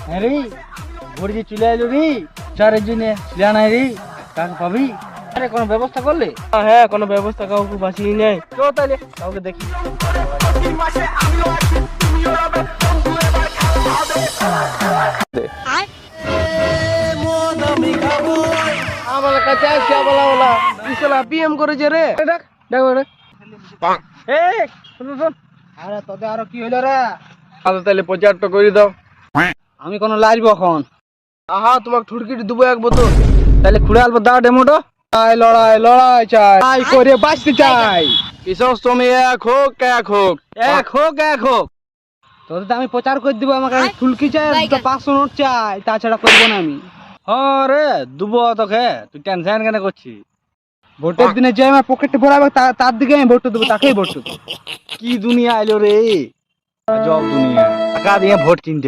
হ্যাঁ রে ভোর যে চলে এলো রে চারের জন্য ছিলা নাই রে টাকা পাবি আরে কোনো ব্যবস্থা করলে? হ্যাঁ, কোনো ব্যবস্থা কাউকে বাঁচিয়ে নেই। চল তাহলে কাউকে দেখি। আমার কাছে আসছে বলা বলা ইসলা পিএম করেছে রে। ডাক ডাক ডাক এই শুন শুন আরে তোদের আরো কি হইলো রে? আচ্ছা তাহলে প্রচারটা করে দাও। আমি কোনো লাজবো এখন? আহা, তোমাকে ঠুড়কিটি দেবো এক বোতল। তাহলে খুঁড়ে আলবো দাও ডেমোটো। লড়াই লড়াই চাই, আই করে বাঁচতে চাই। কিশোর তুমি এক হোক এক হোক। এক হোক এক হোক তোদের তো আমি প্রচার করে দিব। আমাকে ফুলকি চাই, 500 নোট চাই, তাছাড়া করবো না আমি। হ্যাঁ রে দুবো তোকে, তুই টেনশন কেন করছিস? ভোটের দিনে যে আমার পকেটে ভরাবে তার দিকে আমি ভোট দেবো, তাকেই ভোট দেবো। কি দুনিয়া আইলো রে, জব দুনিয়া। টাকা দিয়ে ভোট কিনতে